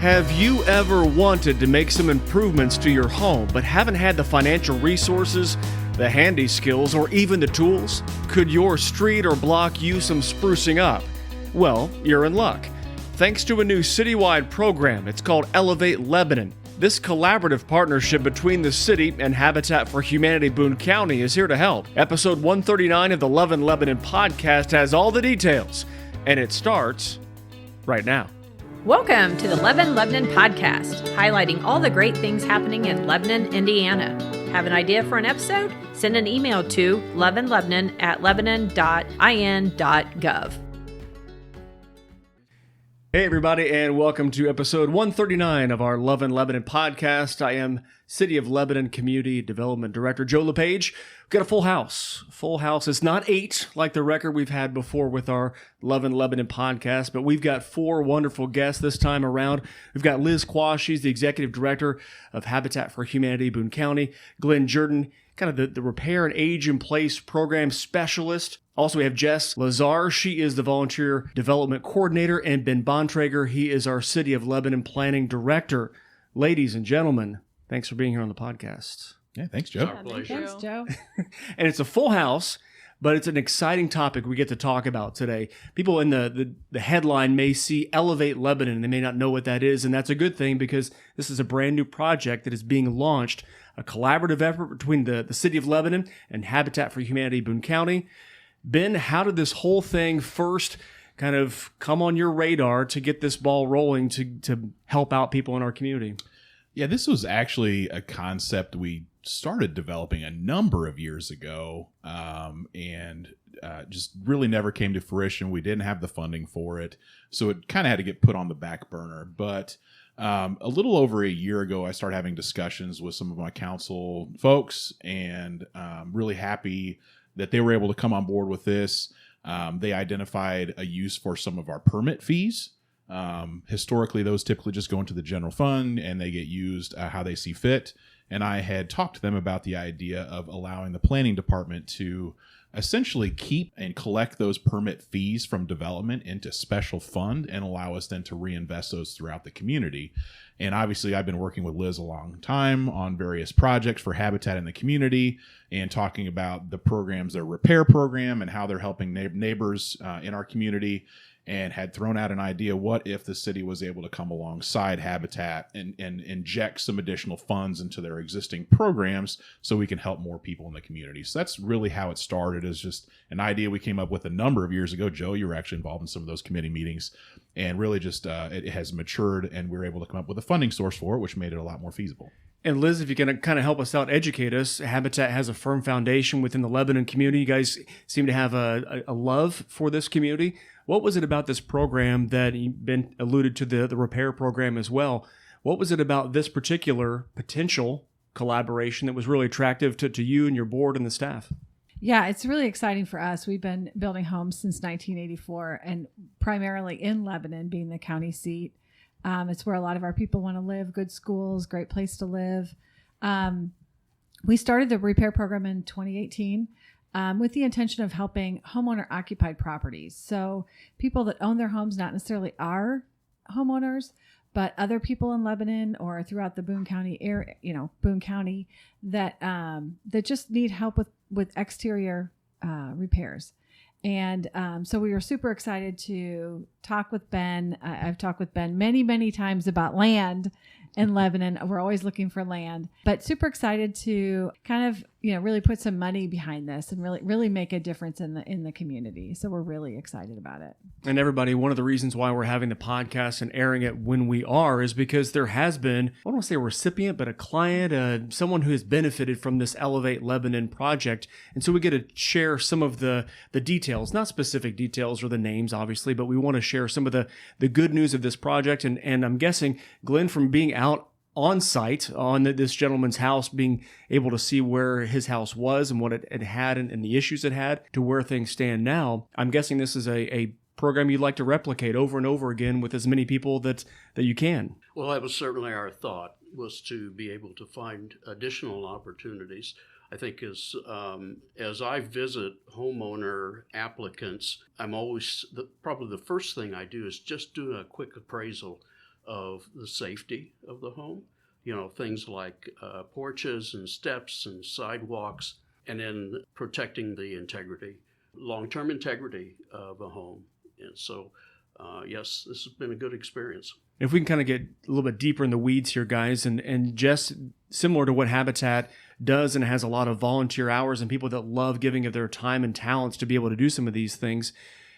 Have you ever wanted to make some improvements to your home but haven't had the financial resources, the handy skills, or even the tools? Could your street or block use some sprucing up? Well, you're in luck. Thanks to a new citywide program, it's called Elevate Lebanon. This collaborative partnership between the city and Habitat for Humanity Boone County is here to help. Episode 139 of the Love in Lebanon podcast has all the details, and it starts right now. Welcome to the Love in Lebanon podcast, highlighting all the great things happening in Lebanon, Indiana. Have an idea for an episode? Send an email to loveinlebanon@lebanon.in.gov. Hey everybody, and welcome to episode 139 of our Love in Lebanon podcast. I am City of Lebanon Community Development Director Joe LePage. We've got a full house. Full house. It's not 8 like the record we've had before with our Love in Lebanon podcast, but we've got 4 wonderful guests this time around. We've got Liz Quash, she's the Executive Director of Habitat for Humanity Boone County. Glen, Jourdan, kind of the Repair and Age in Place Program Specialist. Also, we have Jess Lazar. She is the Volunteer Development Coordinator, and Ben Bontrager. He is our City of Lebanon Planning Director. Ladies and gentlemen, thanks for being here on the podcast. Yeah, thanks, Joe. Our pleasure. Thanks, Joe. And it's a full house, but it's an exciting topic we get to talk about today. People in the headline may see Elevate Lebanon, and they may not know what that is, and that's a good thing because this is a brand new project that is being launched, a collaborative effort between the City of Lebanon and Habitat for Humanity Boone County. Ben, how did this whole thing first kind of come on your radar to get this ball rolling to help out people in our community? Yeah, this was actually a concept we started developing a number of years ago, and just really never came to fruition. We didn't have the funding for it, so it kind of had to get put on the back burner. But a little over a year ago, I started having discussions with some of my council folks, and really happy that they were able to come on board with this. They identified a use for some of our permit fees. Historically, those typically just go into the general fund and they get used how they see fit. And I had talked to them about the idea of allowing the planning department to essentially keep and collect those permit fees from development into special fund and allow us then to reinvest those throughout the community. And obviously, I've been working with Liz a long time on various projects for Habitat in the community and talking about the programs, their repair program, and how they're helping neighbors in our community, and had thrown out an idea, what if the city was able to come alongside Habitat and inject some additional funds into their existing programs so we can help more people in the community. So that's really how it started, as just an idea we came up with a number of years ago. Joe, you were actually involved in some of those committee meetings, and really just it has matured, and we were able to come up with a funding source for it, which made it a lot more feasible. And Liz, if you can kind of help us out, educate us. Habitat has a firm foundation within the Lebanon community. You guys seem to have a love for this community. What was it about this program that you've been alluded to the repair program as well? What was it about this particular potential collaboration that was really attractive to you and your board and the staff? Yeah, it's really exciting for us. We've been building homes since 1984, and primarily in Lebanon, being the county seat. It's where a lot of our people want to live, good schools, great place to live. We started the repair program in 2018 with the intention of helping homeowner-occupied properties. So people that own their homes, not necessarily our homeowners, but other people in Lebanon or throughout the Boone County area, Boone County, that just need help with exterior repairs. And so we were super excited to talk with Ben. I've talked with Ben many, many times about land in Lebanon. We're always looking for land, but super excited to kind of, really put some money behind this and really make a difference in the community. So we're really excited about it. And everybody, one of the reasons why we're having the podcast and airing it when we are is because there has been, I don't want to say a recipient, but a client, someone who has benefited from this Elevate Lebanon project. And so we get to share some of the details, not specific details or the names, obviously, but we want to share some of the good news of this project. And I'm guessing, Glenn, from being out on site on this gentleman's house, being able to see where his house was and what it had and the issues it had to where things stand now, I'm guessing this is a program you'd like to replicate over and over again with as many people that you can. Well, that was certainly our thought, was to be able to find additional opportunities. I think as I visit homeowner applicants, I'm always, probably the first thing I do is just do a quick appraisal of the safety of the home. Things like porches and steps and sidewalks, and then protecting the integrity, long-term integrity of a home. And so, yes, this has been a good experience. If we can kind of get a little bit deeper in the weeds here, guys, and Jess, similar to what Habitat does and has a lot of volunteer hours and people that love giving of their time and talents to be able to do some of these things.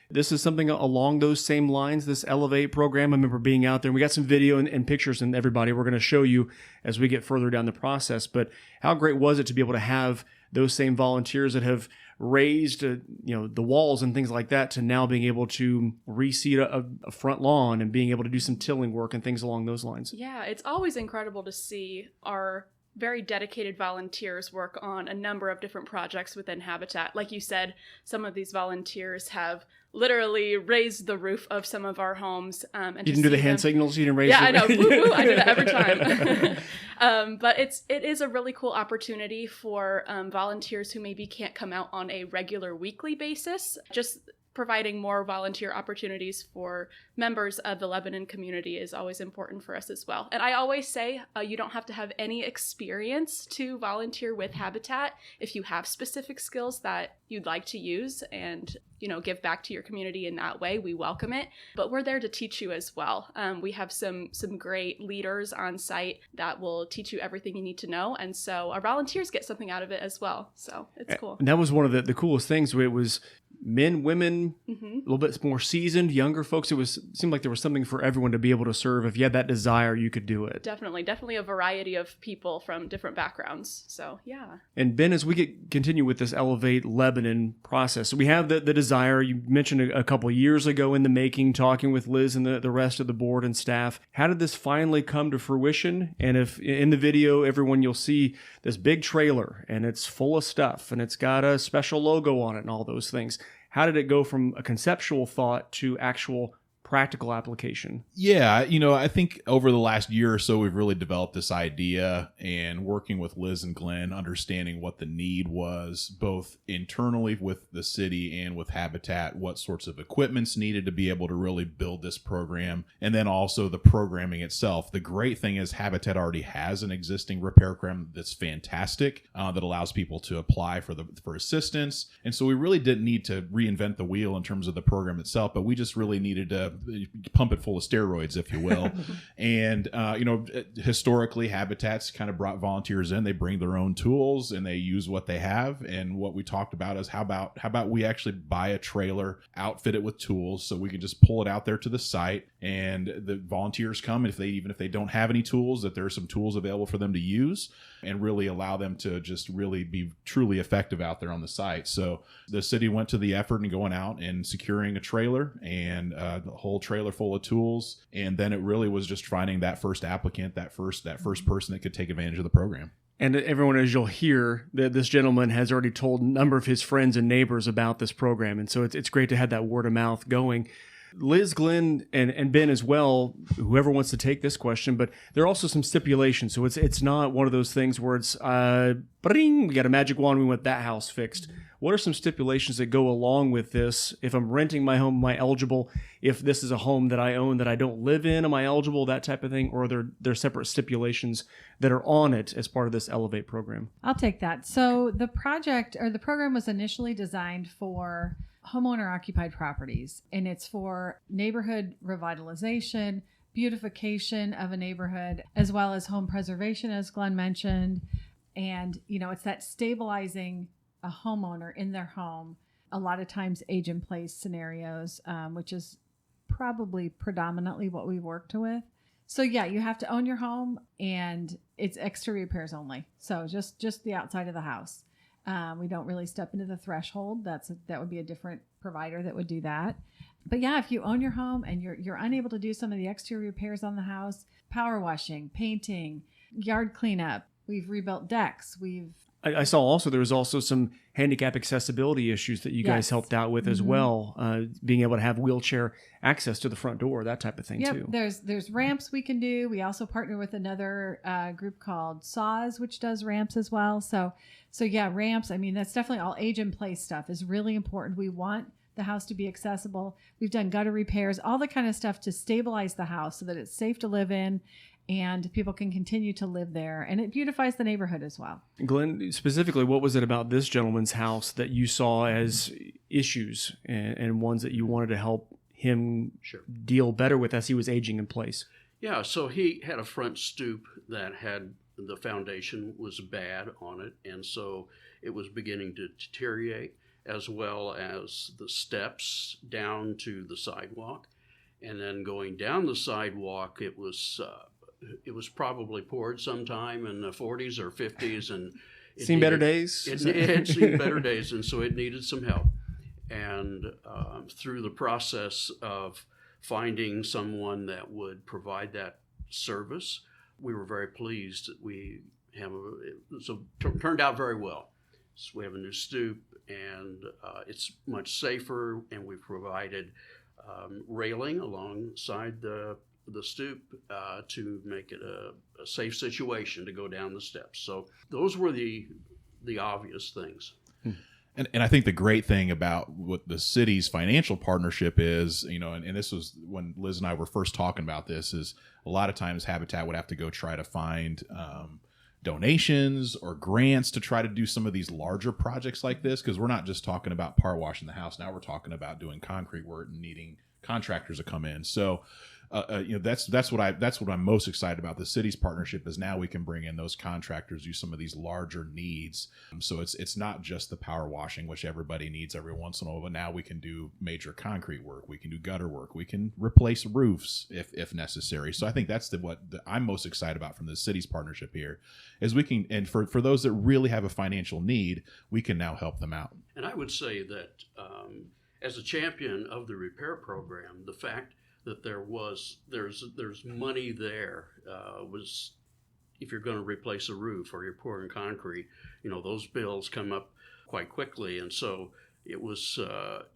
This is something along those same lines, this Elevate program. I remember being out there, and we got some video and pictures, and everybody, we're going to show you as we get further down the process. But how great was it to be able to have those same volunteers that have raised the walls and things like that, to now being able to reseed a front lawn and being able to do some tilling work and things along those lines? Yeah, it's always incredible to see our very dedicated volunteers work on a number of different projects within Habitat. Like you said, some of these volunteers have literally raised the roof of some of our homes. And you didn't do the hand signals? You didn't raise Yeah, I know. Woo, woo, I do that every time. But it is a really cool opportunity for volunteers who maybe can't come out on a regular weekly basis. Just providing more volunteer opportunities for members of the Lebanon community is always important for us as well. And I always say you don't have to have any experience to volunteer with Habitat. If you have specific skills that you'd like to use and give back to your community in that way, we welcome it. But we're there to teach you as well. We have some great leaders on site that will teach you everything you need to know. And so our volunteers get something out of it as well. So it's cool. And that was one of the coolest things. It was men, women, a little bit more seasoned, younger folks. It seemed like there was something for everyone to be able to serve. If you had that desire, you could do it. Definitely a variety of people from different backgrounds. So yeah. And Ben, as we continue with this Elevate Lebanon process, we have the desire. You mentioned a couple of years ago in the making, talking with Liz and the rest of the board and staff. How did this finally come to fruition? And if in the video, everyone, you'll see this big trailer, and it's full of stuff, and it's got a special logo on it and all those things. How did it go from a conceptual thought to actual practical application? Yeah, I think over the last year or so, we've really developed this idea, and working with Liz and Glen, understanding what the need was, both internally with the city and with Habitat, what sorts of equipment's needed to be able to really build this program, and then also the programming itself. The great thing is Habitat already has an existing repair program that's fantastic, that allows people to apply for assistance. And so we really didn't need to reinvent the wheel in terms of the program itself, but we just really needed to pump it full of steroids, if you will. And, historically, Habitat's kind of brought volunteers in. They bring their own tools and they use what they have. And what we talked about is how about we actually buy a trailer, outfit it with tools so we can just pull it out there to the site, and the volunteers come, and even if they don't have any tools, that there are some tools available for them to use, and really allow them to just really be truly effective out there on the site. So the city went to the effort in going out and securing a trailer and a whole trailer full of tools. And then it really was just finding that first applicant, that first person that could take advantage of the program. And everyone, as you'll hear, this gentleman has already told a number of his friends and neighbors about this program. And so it's great to have that word of mouth going. Liz, Glen, and Ben as well, whoever wants to take this question, but there are also some stipulations. So it's not one of those things where it's, we got a magic wand, we want that house fixed. What are some stipulations that go along with this? If I'm renting my home, am I eligible? If this is a home that I own that I don't live in, am I eligible? That type of thing? Or are there separate stipulations that are on it as part of this Elevate program? I'll take that. So the program was initially designed for homeowner occupied properties, and it's for neighborhood revitalization, beautification of a neighborhood, as well as home preservation, as Glenn mentioned. And, it's that stabilizing a homeowner in their home, a lot of times age in place scenarios, which is probably predominantly what we worked with. So yeah, you have to own your home, and it's exterior repairs only. So just the outside of the house. We don't really step into the threshold. That would be a different provider that would do that. But yeah, if you own your home and you're unable to do some of the exterior repairs on the house, power washing, painting, yard cleanup, we've rebuilt decks. I saw also there was also some handicap accessibility issues that you guys helped out with as well, being able to have wheelchair access to the front door, that type of thing too. There's ramps we can do. We also partner with another group called SAW, which does ramps as well. So yeah, ramps. I mean, that's definitely all age in place stuff is really important. We want the house to be accessible. We've done gutter repairs, all the kind of stuff to stabilize the house so that it's safe to live in and people can continue to live there. And it beautifies the neighborhood as well. Glenn, specifically, what was it about this gentleman's house that you saw as issues and ones that you wanted to help him deal better with as he was aging in place? Yeah, so he had a front stoop that had the foundation was bad on it, and so it was beginning to deteriorate, as well as the steps down to the sidewalk. And then going down the sidewalk, it was probably poured sometime in the 40s or 50s, and seen better days. It had seen better days, and so it needed some help. And through the process of finding someone that would provide that service, we were very pleased that we have turned out very well. So we have a new stoop, and it's much safer, and we've provided railing alongside the stoop to make it a safe situation to go down the steps. So those were the obvious things. And I think the great thing about what the city's financial partnership is, and this was when Liz and I were first talking about this, is a lot of times Habitat would have to go try to find donations or grants to try to do some of these larger projects like this, because we're not just talking about power washing the house. Now we're talking about doing concrete work and needing contractors to come in. So that's what I'm most excited about. The city's partnership is now we can bring in those contractors, do some of these larger needs. So it's not just the power washing, which everybody needs every once in a while, but now we can do major concrete work. We can do gutter work. We can replace roofs if necessary. So I think that's what I'm most excited about from the city's partnership here, is we can, and for those that really have a financial need, we can now help them out. And I would say that as a champion of the repair program, the fact that there's money there was, if you're going to replace a roof or you're pouring concrete, those bills come up quite quickly. And so it was,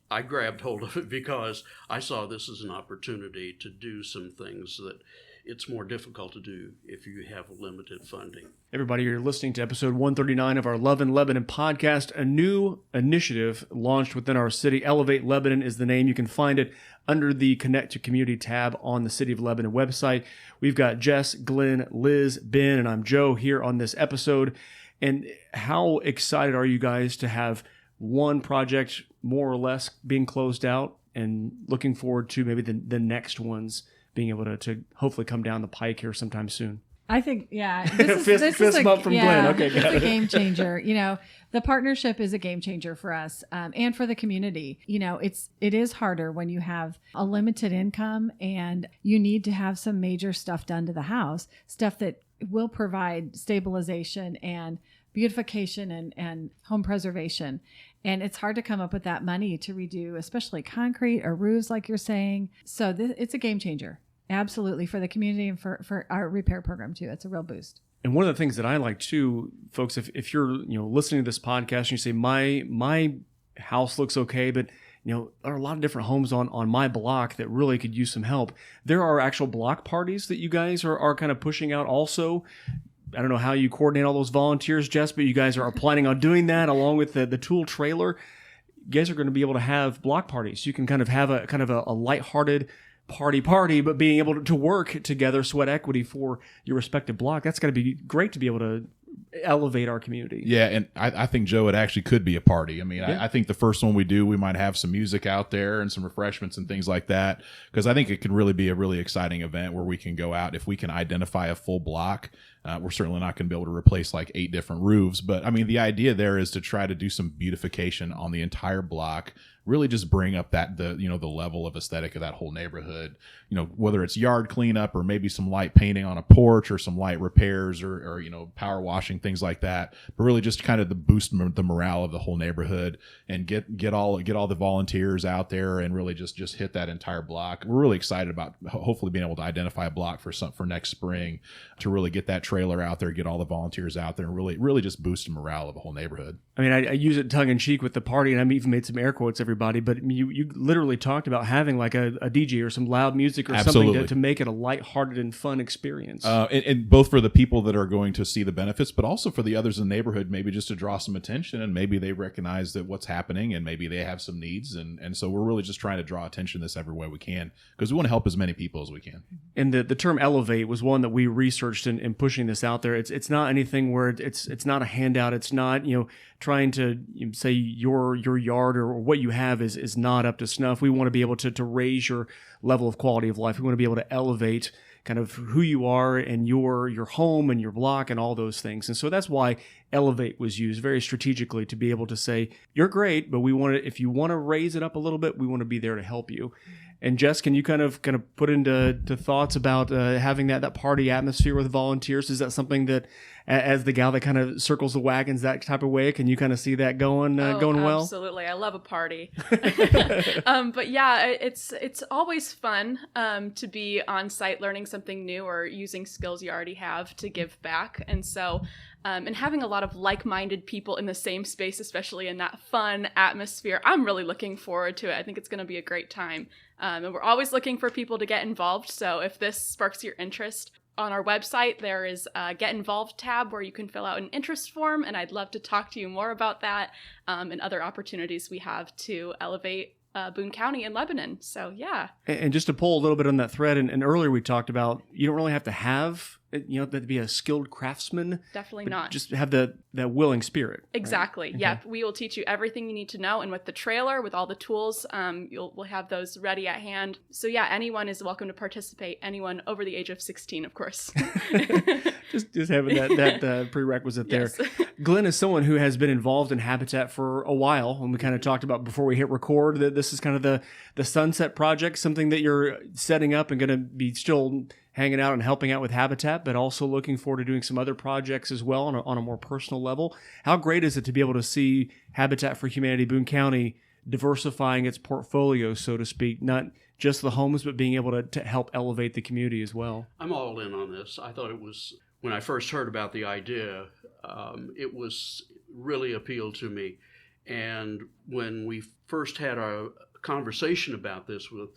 I grabbed hold of it because I saw this as an opportunity to do some things that it's more difficult to do if you have limited funding. Everybody, you're listening to episode 139 of our Love in Lebanon podcast. A new initiative launched within our city. Elevate Lebanon is the name. You can find it under the Connect to Community tab on the City of Lebanon website. We've got Jess, Glen, Liz, Ben, and I'm Joe here on this episode. And how excited are you guys to have one project more or less being closed out and looking forward to maybe the next ones being able to hopefully come down the pike here sometime soon? I think, this is bump from Glen. Okay, it's a game changer. The partnership is a game changer for us and for the community. It is harder when you have a limited income and you need to have some major stuff done to the house, stuff that will provide stabilization and beautification and home preservation. And it's hard to come up with that money to redo, especially concrete or roofs, like you're saying. So it's a game changer. Absolutely, for the community and for our repair program too. It's a real boost. And one of the things that I like too, folks, if you're listening to this podcast and you say my house looks okay, but there are a lot of different homes on my block that really could use some help. There are actual block parties that you guys are kind of pushing out also. I don't know how you coordinate all those volunteers, Jess, but you guys are planning on doing that along with the tool trailer. You guys are going to be able to have block parties. You can kind of have a lighthearted party, but being able to work together, sweat equity for your respective block. That's going to be great to be able to elevate our community. Yeah, and I think, Joe, it actually could be a party. I mean, I think the first one we do, we might have some music out there and some refreshments and things like that, because I think it could really be a really exciting event where we can go out. If we can identify a full block, we're certainly not going to be able to replace like 8 different roofs, but I mean, the idea there is to try to do some beautification on the entire block, really just bring up the level of aesthetic of that whole neighborhood, whether it's yard cleanup or maybe some light painting on a porch or some light repairs or power washing, things like that, but really just kind of to boost the morale of the whole neighborhood and get all the volunteers out there and really just hit that entire block. We're really excited about hopefully being able to identify a block for next spring to really get that trailer out there, get all the volunteers out there, and really just boost the morale of the whole neighborhood. I mean, I use it tongue in cheek with the party, and I've even made some air quotes every everybody, but you literally talked about having like a DJ or some loud music or Absolutely. something to make it a lighthearted and fun experience. And both for the people that are going to see the benefits, but also for the others in the neighborhood, maybe just to draw some attention, and maybe they recognize that what's happening, and maybe they have some needs. And so we're really just trying to draw attention to this every way we can, because we want to help as many people as we can. And the term elevate was one that we researched in pushing this out there. It's not anything where it's not a handout. It's not, trying to say your yard or what you have is not up to snuff. We want to be able to raise your level of quality of life. We want to be able to elevate kind of who you are and your home and your block and all those things. And so that's why elevate was used very strategically, to be able to say, you're great, but we want to, if you want to raise it up a little bit, we want to be there to help you. And Jess, can you kind of put into thoughts about having that party atmosphere with volunteers? Is that something that, as the gal that kind of circles the wagons that type of way, can you kind of see that going well? Absolutely, I love a party. But yeah, it's always fun to be on site learning something new or using skills you already have to give back. And so, and having a lot of like-minded people in the same space, especially in that fun atmosphere, I'm really looking forward to it. I think it's going to be a great time. And we're always looking for people to get involved. So if this sparks your interest, on our website, there is a Get Involved tab where you can fill out an interest form. And I'd love to talk to you more about that and other opportunities we have to elevate Boone County and Lebanon. So, yeah. And just to pull a little bit on that thread, and earlier we talked about, you don't really have to have, that to be a skilled craftsman. Definitely not. Just have that willing spirit. Exactly. Right? Yep. Okay. We will teach you everything you need to know. And with the trailer, with all the tools, we'll have those ready at hand. So yeah, anyone is welcome to participate. Anyone over the age of 16, of course. just having that prerequisite there. Yes. Glen is someone who has been involved in Habitat for a while. And we kind of talked about before we hit record that this is kind of the Sunset Project, something that you're setting up and going to be still hanging out and helping out with Habitat, but also looking forward to doing some other projects as well on a more personal level. How great is it to be able to see Habitat for Humanity Boone County diversifying its portfolio, so to speak, not just the homes, but being able to help elevate the community as well? I'm all in on this. I thought it was, when I first heard about the idea, it was really appealed to me. And when we first had our conversation about this with,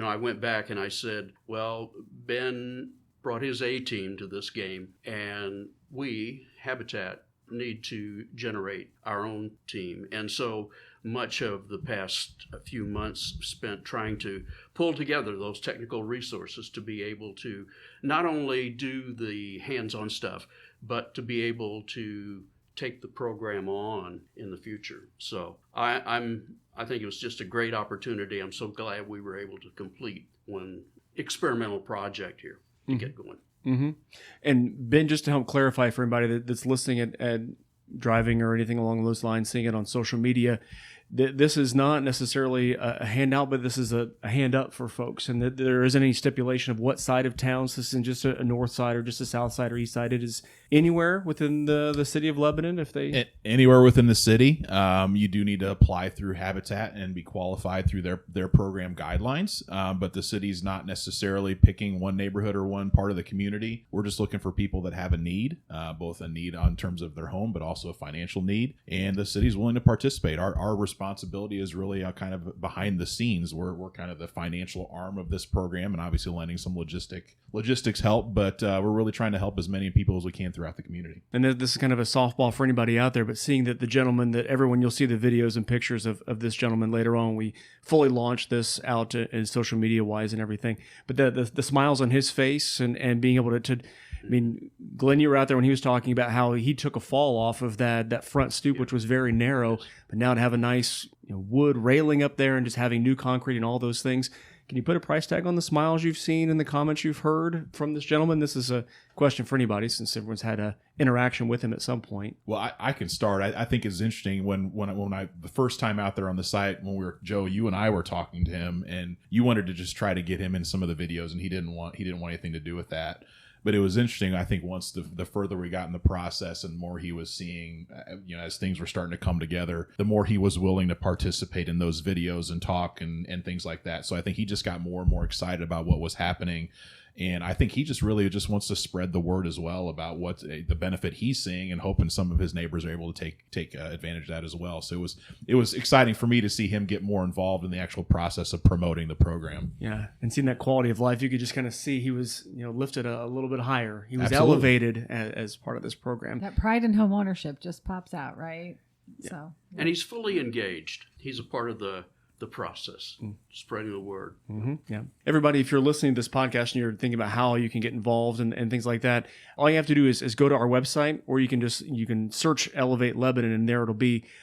I went back and I said, well, Ben brought his A-team to this game, and we, Habitat, need to generate our own team. And so much of the past few months spent trying to pull together those technical resources to be able to not only do the hands-on stuff, but to be able to take the program on in the future. So I think it was just a great opportunity. I'm so glad we were able to complete one experimental project here to get going. Mm-hmm. And Ben, just to help clarify for anybody that's listening at driving or anything along those lines, seeing it on social media, this is not necessarily a handout, but this is a hand up for folks. And that there isn't any stipulation of what side of town. So this isn't just a north side or just a south side or east side. It is anywhere within the city of Lebanon. Anywhere within the city, you do need to apply through Habitat and be qualified through their program guidelines. But the city's not necessarily picking one neighborhood or one part of the community. We're just looking for people that have a need, both a need in terms of their home, but also a financial need. And the city's willing to participate. Our responsibility is really kind of behind the scenes. We're kind of the financial arm of this program, and obviously lending some logistics help, but we're really trying to help as many people as we can throughout the community. And this is kind of a softball for anybody out there, but seeing that the gentleman that everyone, you'll see the videos and pictures of this gentleman later on. We fully launched this out in social media wise and everything, but the smiles on his face and being able to I mean, Glen, you were out there when he was talking about how he took a fall off of that front stoop, which was very narrow, but now to have a nice wood railing up there and just having new concrete and all those things. Can you put a price tag on the smiles you've seen and the comments you've heard from this gentleman? This is a question for anybody, since everyone's had an interaction with him at some point. Well, I can start. I think it's interesting when I the first time out there on the site, when Joe, you and I were talking to him, and you wanted to just try to get him in some of the videos, and he didn't want anything to do with that. But it was interesting. I think once the further we got in the process and more he was seeing, as things were starting to come together, the more he was willing to participate in those videos and talk and things like that. So I think he just got more and more excited about what was happening. And I think he just really just wants to spread the word as well about what the benefit he's seeing, and hoping some of his neighbors are able to take advantage of that as well. So it was exciting for me to see him get more involved in the actual process of promoting the program. Yeah, and seeing that quality of life, you could just kind of see he was, lifted a little bit higher. He was Absolutely. elevated as part of this program. That pride in home ownership just pops out, right? Yeah. So, And he's fully engaged. He's a part of the process, spreading the word. Mm-hmm. Yeah. Everybody, if you're listening to this podcast and you're thinking about how you can get involved and things like that, all you have to do is go to our website, or you can search Elevate Lebanon, and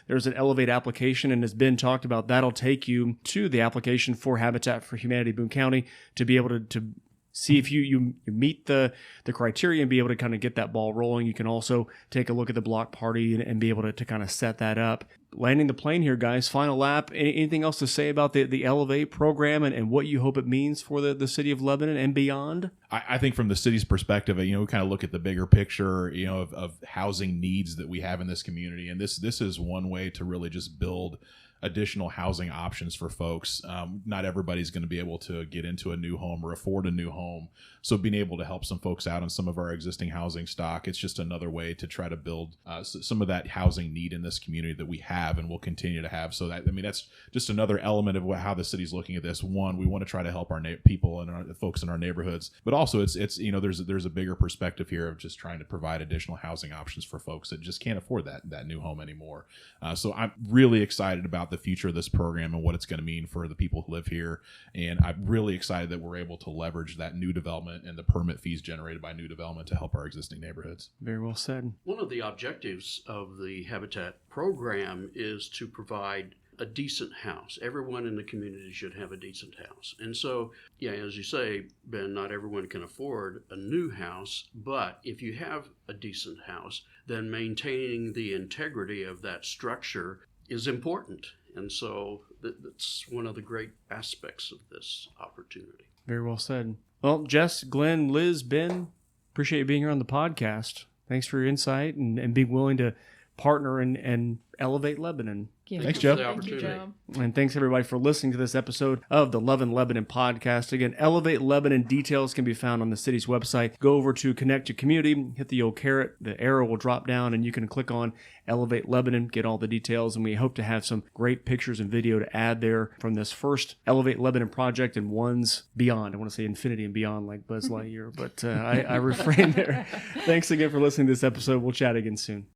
there's an Elevate application, and as Ben talked about, that'll take you to the application for Habitat for Humanity Boone County to be able to see if you meet the criteria and be able to kind of get that ball rolling. You can also take a look at the block party and be able to kind of set that up. Landing the plane here, guys. Final lap. Anything else to say about the Elevate program and what you hope it means for the city of Lebanon and beyond? I think from the city's perspective, we kind of look at the bigger picture, of housing needs that we have in this community. And this is one way to really just build additional housing options for folks. Not everybody's going to be able to get into a new home or afford a new home. So being able to help some folks out on some of our existing housing stock, it's just another way to try to build some of that housing need in this community that we have and will continue to have. So that's just another element of how the city's looking at this. One, we want to try to help our people and our folks in our neighborhoods, but also it's there's a bigger perspective here of just trying to provide additional housing options for folks that just can't afford that new home anymore. So I'm really excited about the future of this program and what it's going to mean for the people who live here. And I'm really excited that we're able to leverage that new development and the permit fees generated by new development to help our existing neighborhoods. Very well said. One of the objectives of the Habitat program is to provide a decent house. Everyone in the community should have a decent house. And so, as you say, Ben, not everyone can afford a new house, but if you have a decent house, then maintaining the integrity of that structure is important. And so that's one of the great aspects of this opportunity. Very well said. Well, Jess, Glenn, Liz, Ben, appreciate you being here on the podcast. Thanks for your insight and being willing to partner and elevate Lebanon. Thanks, Joe. Thank you, Joe. And thanks, everybody, for listening to this episode of the Love in Lebanon podcast. Again, Elevate Lebanon details can be found on the city's website. Go over to Connect to Community, hit the old caret, the arrow will drop down, and you can click on Elevate Lebanon, get all the details, and we hope to have some great pictures and video to add there from this first Elevate Lebanon project and ones beyond. I want to say infinity and beyond like Buzz Lightyear, but I refrain there. Thanks again for listening to this episode. We'll chat again soon.